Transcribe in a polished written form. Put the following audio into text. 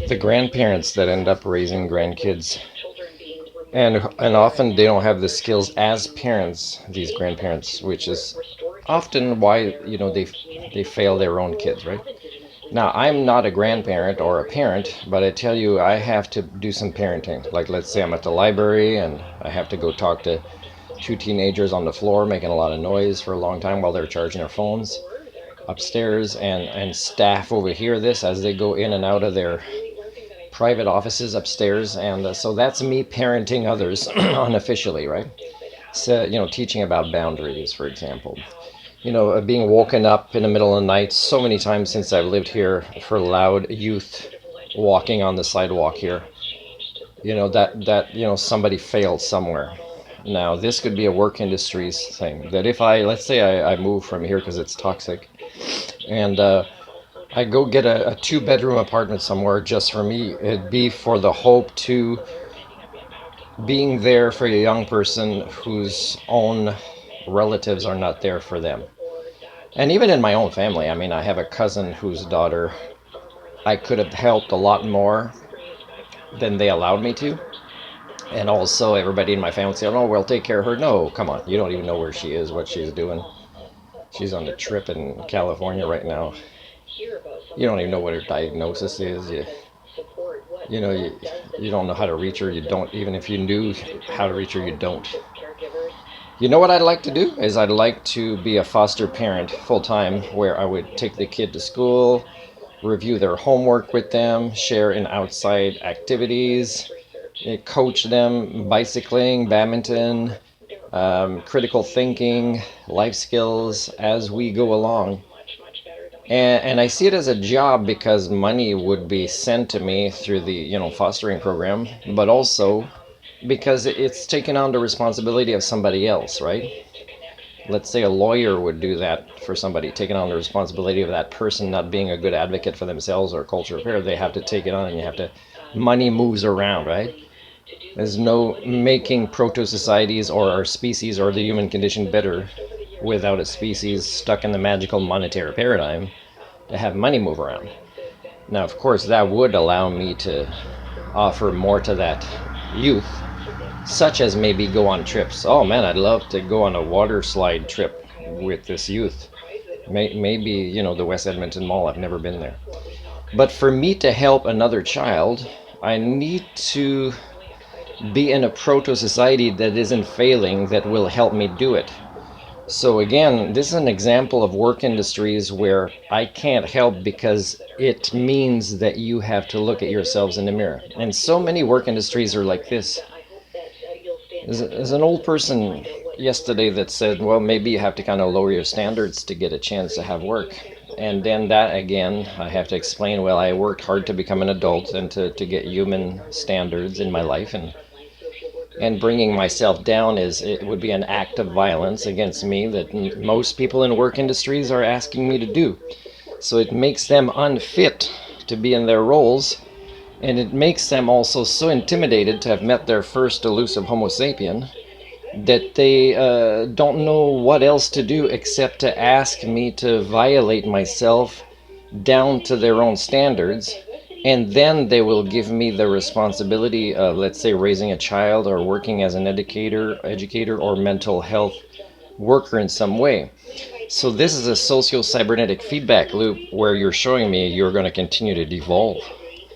the grandparents that end up raising grandkids, and often they don't have the skills as parents, these grandparents, which is often why they fail their own kids, right? Now, I'm not a grandparent or a parent, but I tell you, I have to do some parenting. Like, let's say I'm at the library and I have to go talk to two teenagers on the floor making a lot of noise for a long time while they're charging their phones upstairs, and staff overhear this as they go in and out of their private offices upstairs. And so that's me parenting others unofficially, right? So, teaching about boundaries, for example. Being woken up in the middle of the night so many times since I've lived here for loud youth walking on the sidewalk here. That somebody failed somewhere. Now, this could be a work industries thing. That if let's say I move from here because it's toxic, and I go get a two-bedroom apartment somewhere just for me, it'd be for the hope to being there for a young person whose own relatives are not there for them. And even in my own family, I mean, I have a cousin whose daughter I could have helped a lot more than they allowed me to. And also, everybody in my family said, "Oh, well, take care of her." No, come on. You don't even know where she is, what she's doing. She's on a trip in California right now. You don't even know what her diagnosis is. You don't know how to reach her. You don't, even if you knew how to reach her, you don't. You know what I'd like to do is I'd like to be a foster parent full time, where I would take the kid to school, review their homework with them, share in outside activities, coach them bicycling, badminton, critical thinking, life skills as we go along. And I see it as a job because money would be sent to me through the fostering program, but also because it's taken on the responsibility of somebody else, right? Let's say a lawyer would do that for somebody, taking on the responsibility of that person not being a good advocate for themselves or culture affair. They have to take it on, and you have to, money moves around, right? There's no making proto-societies or our species or the human condition better without a species stuck in the magical monetary paradigm to have money move around. Now, of course, that would allow me to offer more to that youth, such as maybe go on trips. Oh man, I'd love to go on a water slide trip with this youth. Maybe, the West Edmonton Mall. I've never been there. But for me to help another child, I need to be in a proto-society that isn't failing, that will help me do it. So again, this is an example of work industries where I can't help because it means that you have to look at yourselves in the mirror. And so many work industries are like this. There's an old person yesterday that said, well, maybe you have to kind of lower your standards to get a chance to have work. And then that again, I have to explain, well, I worked hard to become an adult and to get human standards in my life, and bringing myself down it would be an act of violence against me that most people in work industries are asking me to do. So it makes them unfit to be in their roles, and it makes them also so intimidated to have met their first elusive Homo sapien that they don't know what else to do except to ask me to violate myself down to their own standards, and then they will give me the responsibility of, let's say, raising a child or working as an educator or mental health worker in some way. So this is a socio-cybernetic feedback loop where you're showing me you're going to continue to devolve.